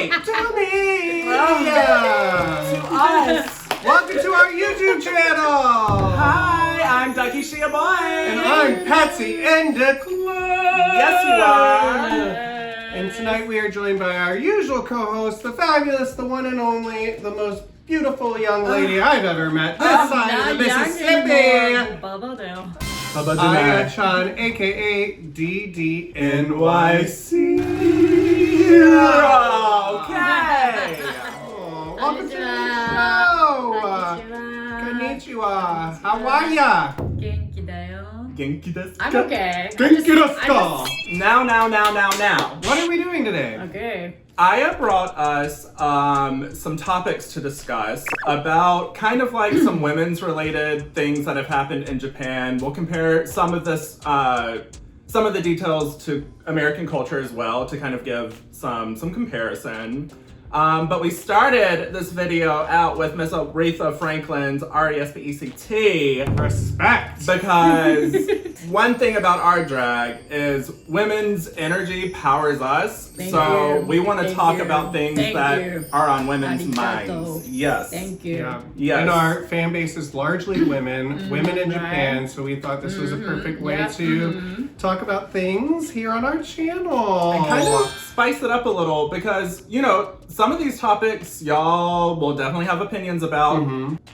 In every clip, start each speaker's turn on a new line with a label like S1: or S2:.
S1: me! To me!
S2: To us!
S1: Welcome to our YouTube channel!
S2: Hi, I'm ducky.sheaboi!
S1: And I'm Patsy and the
S2: Yes, you are!
S1: And tonight we are joined by our usual co-host, the fabulous, the one and only, the most beautiful young lady I've ever met this side of the Mississippi! Aya Chan, a.k.a. DDNYC.
S2: Okay!
S1: Welcome to the show! Konnichiwa! How are ya?
S3: 元気だよ。
S2: 元気ですか?
S3: I'm okay.
S1: 元気ですか?
S2: Now.
S1: What are we doing today?
S3: Okay.
S2: Aya brought us some topics to discuss about kind of like some women's related things that have happened in Japan. We'll compare some of the details to American culture as well to kind of give some comparison. But we started this video out with Miss Aretha Franklin's R.E.S.P.E.C.T.
S1: Respect!
S2: Because one thing about our drag is women's energy powers us.
S3: Thank
S2: so
S3: you.
S2: we want to
S3: Thank
S2: talk
S3: you.
S2: about things
S3: Thank
S2: that
S3: you.
S2: are on women's
S3: Arigato.
S2: minds. Yes.
S3: Thank you.
S1: Yeah.
S2: Yes.
S1: And our fan base is largely women, women in Japan, so we thought this was a perfect way to talk about things here on our channel.
S2: And kind of spice it up a little because, you know, some of these topics y'all will definitely have opinions about,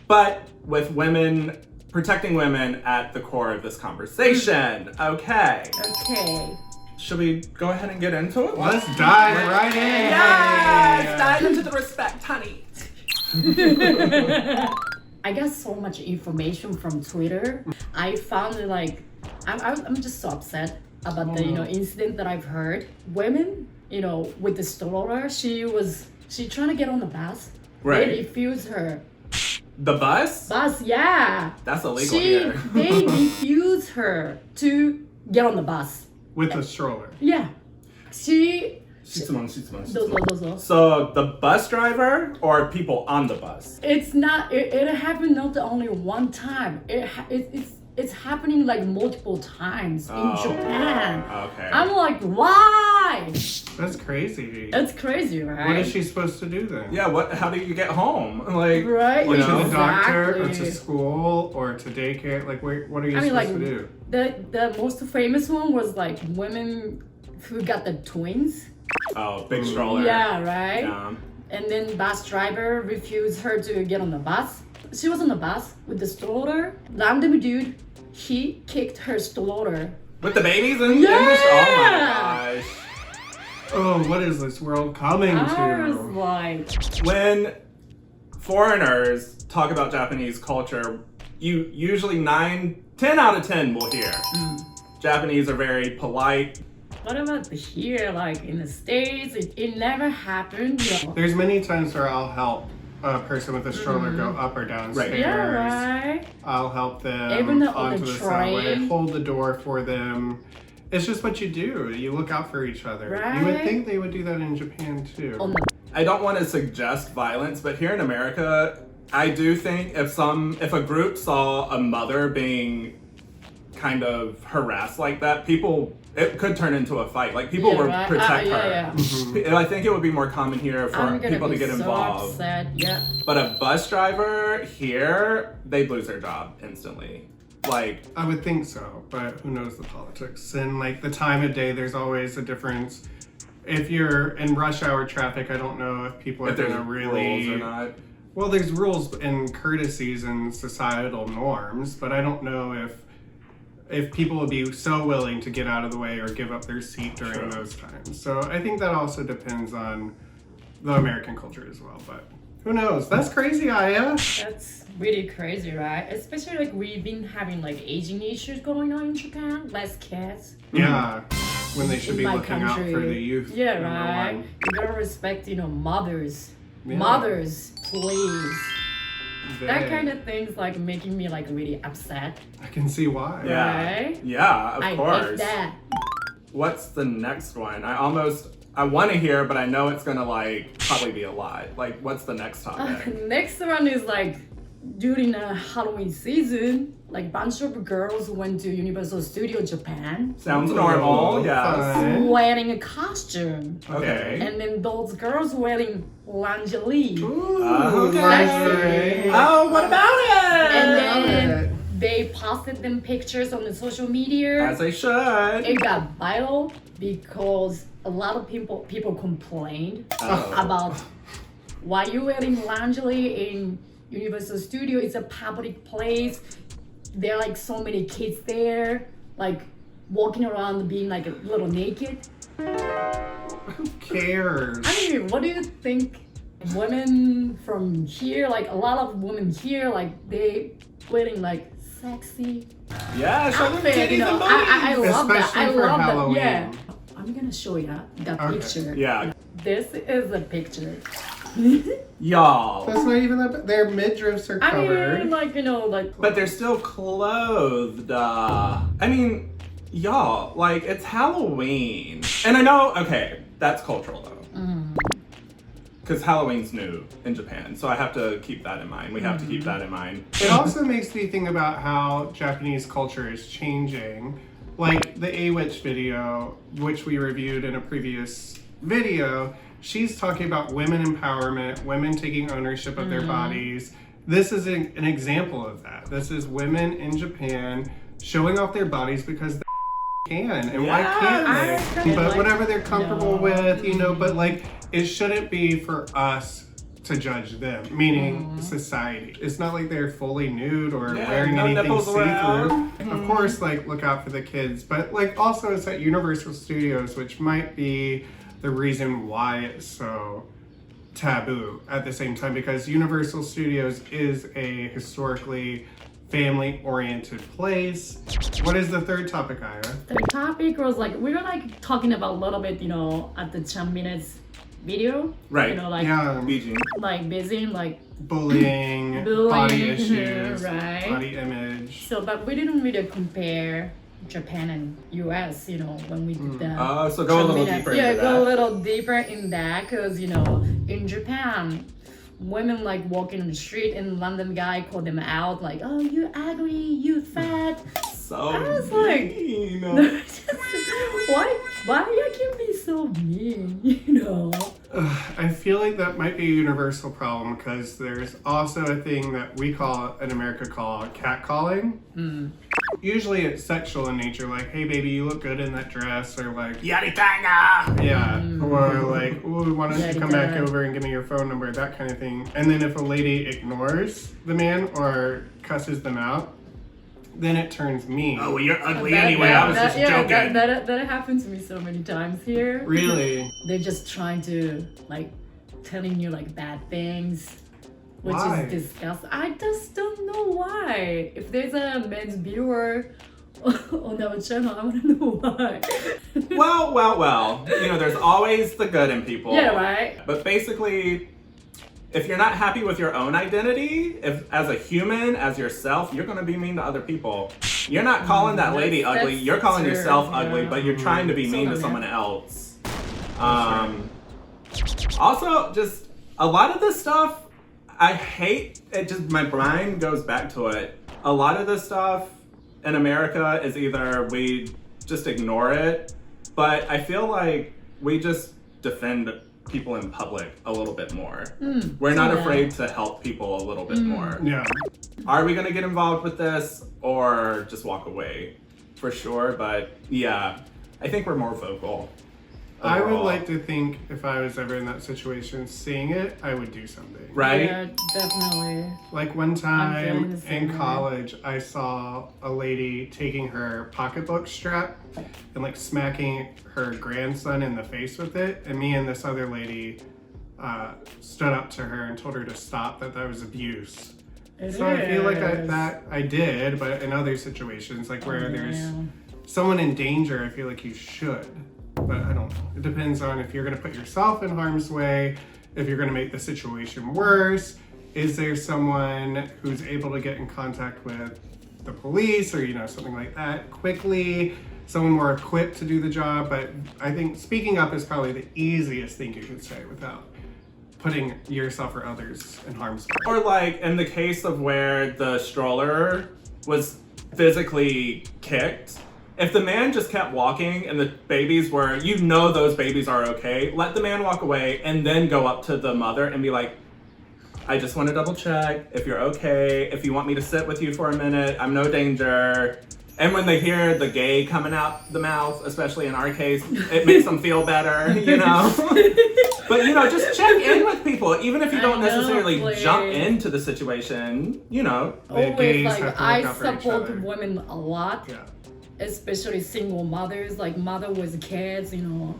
S2: but with women, protecting women at the core of this conversation. Okay.
S3: Okay.
S2: Should we go ahead and get into it?
S1: Let's dive right in.
S2: Yes! Dive into the respect, honey.
S3: I got so much information from Twitter. I found it like I'm just so upset about the incident that I've heard. Women, with the stroller, she trying to get on the bus.
S2: Right.
S3: They refused her.
S2: The bus?
S3: Yeah.
S2: That's illegal here.
S3: They refused her to get on the bus.
S1: With a stroller.
S3: Yeah.
S2: Shitsuman.
S3: So
S2: the bus driver or people on the bus?
S3: it's not. It happened not only one time. It's happening like multiple times in Japan.
S2: Okay.
S3: I'm like, why?
S1: That's crazy.
S3: That's crazy, right?
S1: What is she supposed to do then?
S2: Yeah, how do you get home? Like,
S3: Right?
S1: Or
S2: You
S1: to
S2: know?
S1: the doctor, or
S3: Exactly.
S1: to school, or to daycare? Like, what are you supposed to do?
S3: The most famous one was like women who got the twins.
S2: Oh, big stroller.
S3: Yeah, right.
S2: Yeah.
S3: And then bus driver refused her to get on the bus. She was on the bus with the stroller. Random dude, he kicked her stroller.
S2: With the babies in
S3: Yeah!
S2: the oh my gosh.
S1: Oh, what is this world coming
S3: I was
S1: to?
S3: like,
S2: When foreigners talk about Japanese culture, you usually 10 out of 10 will hear. Japanese are very polite.
S3: what about here? Like in the States, it never happened.
S1: There's many times where I'll help a person with a stroller go up or downstairs.
S3: Yeah, right.
S1: I'll help them
S3: Even on
S1: onto
S3: the
S1: the subway,
S3: train.
S1: hold the door for them. It's just what you do. You look out for each other. You would
S3: Right.
S1: think they would do that in Japan too.
S3: On the
S2: I don't want to suggest violence, but here in America, I do think if a group saw a mother being kind of harassed like that, it could turn into a fight. Like people would
S3: right.
S2: protect
S3: Yeah,
S2: her.
S3: yeah.
S2: And I think it would be more common here for
S3: I'm gonna
S2: people
S3: be
S2: to get
S3: so
S2: involved.
S3: upset. Yeah.
S2: But a bus driver here, they'd lose their job instantly. Like,
S1: I would think so, but who knows the politics and like the time of day. There's always a difference. If you're in rush hour traffic, I don't know if people are
S2: if there's
S1: gonna really.
S2: rules or not.
S1: Well, there's rules and courtesies and societal norms, but I don't know if people would be so willing to get out of the way or give up their seat during those times. So I think that also depends on the American culture as well, but who knows? That's crazy, Aya.
S3: That's really crazy, right? Especially like we've been having like aging issues going on in Japan, less kids.
S1: Yeah, when they should
S3: in
S1: be
S3: my
S1: looking out for the youth.
S3: Yeah,
S1: number
S3: right.
S1: one.
S3: You gotta respect, mothers.
S1: Yeah.
S3: Mothers, please. That
S1: They-
S3: kind of things like making me like really upset.
S1: I can see why.
S2: Yeah.
S3: Right?
S2: Yeah, of
S3: I
S2: course.
S3: hate that.
S2: What's the next one? I want to hear, but I know it's gonna like probably be a lot. Like, what's the next topic?
S3: Next one is like during the Halloween season, like bunch of girls went to Universal Studio Japan
S2: Sounds normal,
S1: Ooh,
S2: yes.
S1: fun.
S3: wearing a costume.
S2: Okay.
S3: And then those girls wearing lingerie.
S1: Ooh,
S2: Okay.
S1: lingerie.
S2: Oh, what about it?
S3: And
S1: Love
S3: then
S1: it.
S3: they posted them pictures on the social media.
S2: As they should.
S3: It got viral because a lot of people complained
S2: Oh.
S3: about why you wearing lingerie in Universal Studio. It's a public place. There are like so many kids there, like walking around being like a little naked.
S1: Who cares?
S3: I mean, what do you think? Women from here, like a lot of women here, like they wearing like sexy
S2: Yeah, show them
S3: outfit.
S2: titties
S3: You know,
S2: and
S3: I
S2: booties.
S3: love that.
S1: Especially
S3: I
S1: for
S3: love
S1: Halloween.
S3: that. Yeah. I'm gonna show you that
S1: Okay.
S3: picture.
S2: Yeah.
S3: This is a picture.
S2: Y'all.
S1: That's not even that. Their midriffs are
S3: I
S1: covered.
S3: mean, like, you know, like.
S2: But they're still clothed. I mean, y'all, like, it's Halloween. And I know, okay, that's cultural though. Because Halloween's new in Japan, so I have to keep that in mind. We have to keep that in mind.
S1: It also makes me think about how Japanese culture is changing. Like the A-Witch video, which we reviewed in a previous video, she's talking about women empowerment, women taking ownership of their bodies. This is an example of that. This is women in Japan showing off their bodies because they can, and why
S2: Yes.
S1: can't they? But
S3: Like,
S1: whatever they're comfortable
S3: no.
S1: with, you know, but like, it shouldn't be for us to judge them, meaning society. It's not like they're fully nude or
S2: Yeah,
S1: wearing
S2: no
S1: anything
S2: nipples
S1: see-through.
S2: around.
S1: Of course, like, look out for the kids, but like also it's at Universal Studios, which might be the reason why it's so taboo at the same time, because Universal Studios is a historically family-oriented place. What is the third topic, Ira?
S3: The topic was like, we were like talking about a little bit, you know, at the 10 minutes video.
S2: Right.
S3: You know, like,
S1: Yeah,
S2: Beijing.
S3: like busy, like.
S1: bullying,
S3: Bullying,
S1: body issues,
S3: right.
S1: body image.
S3: So, but we didn't really compare Japan and US, you know, when we did that.
S2: Oh, so go a little deeper
S3: Yeah,
S2: into
S3: go a
S2: that.
S3: little deeper in that, because, you know, in Japan, women like walking on the street and random guy call them out, like, oh, you ugly, you fat.
S2: So
S3: I was like,
S2: mean.
S3: why you can be so mean, you know?
S1: I feel like that might be a universal problem because there's also a thing that we call in America call catcalling. Usually it's sexual in nature, like, hey baby, you look good in that dress, or like,
S2: Yaritanga!
S1: yeah, or like, ooh, why don't you come back
S3: Yarita.
S1: over and give me your phone number, that kind of thing. And then if a lady ignores the man or cusses them out, then it turns mean.
S2: Oh, well, you're ugly
S3: That-
S2: anyway.
S3: that-
S2: I was
S3: that-
S2: just
S3: yeah,
S2: joking.
S3: That happened to me so many times here.
S1: Really?
S3: They're just trying to like telling you like bad things, which
S1: Why?
S3: is disgusting. I just don't know why. If there's a men's viewer on our channel, I want to know why.
S2: Well. You know, there's always the good in people.
S3: Yeah, right.
S2: But basically, if you're not happy with your own identity, if as a human, as yourself, you're gonna be mean to other people. You're not calling that lady
S3: That's-
S2: ugly.
S3: that's
S2: You're calling
S3: true,
S2: yourself
S3: yeah.
S2: ugly, but you're trying to be mean to
S3: yeah.
S2: someone else. Also, just a lot of this stuff, I hate it. Just my mind goes back to it. A lot of this stuff in America is either we just ignore it, but I feel like we just defend people in public a little bit more. We're not
S3: Yeah.
S2: afraid to help people a little bit more.
S1: Yeah.
S2: Are we gonna get involved with this or just walk away? For sure, but yeah, I think we're more vocal.
S1: I would
S2: overall.
S1: like to think if I was ever in that situation, seeing it, I would do something.
S2: Right?
S3: Yeah, definitely.
S1: Like one
S3: feeling
S1: time
S3: the same
S1: in
S3: way.
S1: college, I saw a lady taking her pocketbook strap and like smacking her grandson in the face with it. And me and this other lady stood up to her and told her to stop, that was abuse. So I feel like I did, but in other situations, like where there's someone in danger, I feel like you should. But I don't know. It depends on if you're going to put yourself in harm's way, if you're going to make the situation worse. Is there someone who's able to get in contact with the police or, you know, something like that quickly? Someone more equipped to do the job. But I think speaking up is probably the easiest thing you could say without putting yourself or others in harm's way.
S2: Or like in the case of where the stroller was physically kicked. If the man just kept walking and the babies were, you know those babies are okay, let the man walk away and then go up to the mother and be like, I just want to double check if you're okay, if you want me to sit with you for a minute, I'm no danger. And when they hear the gay coming out the mouth, especially in our case, it makes them feel better, you know? But, you know, just check in with people, even if you don't necessarily jump into the situation, you know.
S3: Always,
S1: have to
S3: like,
S1: look
S3: I
S1: out for each
S3: support
S1: other.
S3: women a lot.
S1: Yeah.
S3: Especially single mothers, like mother with kids, you know,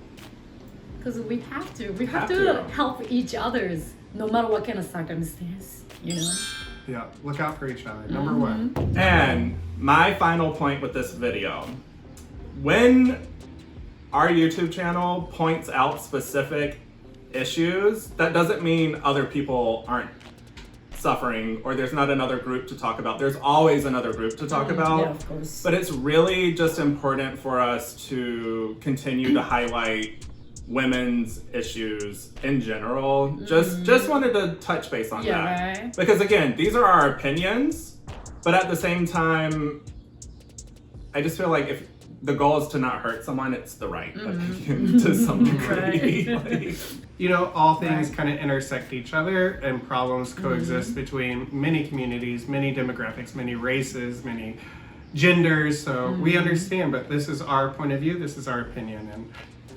S3: because we have to help each others, no matter what kind of circumstance, you know.
S1: Yeah, look out for each other. Number one.
S2: And my final point with this video, when our YouTube channel points out specific issues, that doesn't mean other people aren't suffering or there's not another group to talk about. There's always another group to talk about.
S3: Yeah, of course.
S2: But it's really just important for us to continue to highlight women's issues in general. Just wanted to touch base on that.
S3: Right.
S2: Because again, these are our opinions, but at the same time, I just feel like if the goal is to not hurt someone, it's the right opinion to some degree. Like,
S1: You know, all things kind of intersect each other and problems coexist between many communities, many demographics, many races, many genders. So we understand, but this is our point of view, this is our opinion, and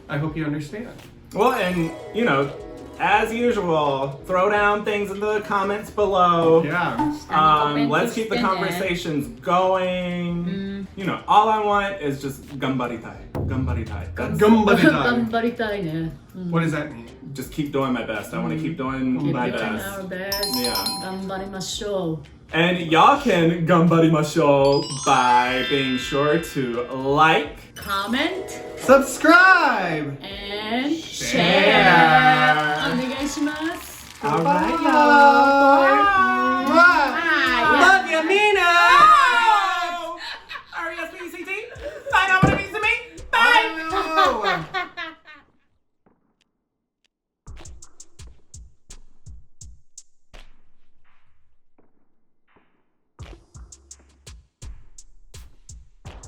S1: I hope you understand.
S2: well, and you know, as usual, throw down things in the comments below.
S1: Yeah.
S2: Let's keep the conversations going. You know, all I want is just gambaritai. Gambaritai. That's-
S1: Gambaritai.
S3: 頑張りたいね。
S1: What does that mean?
S2: Just keep doing my best. I want to keep doing
S3: Keep
S2: my
S3: doing
S2: best.
S3: our best.
S2: Yeah.
S3: 頑張りましょう。
S2: And y'all can gambarimashou by being sure to like,
S3: Comment
S1: Subscribe!
S3: and
S1: Share.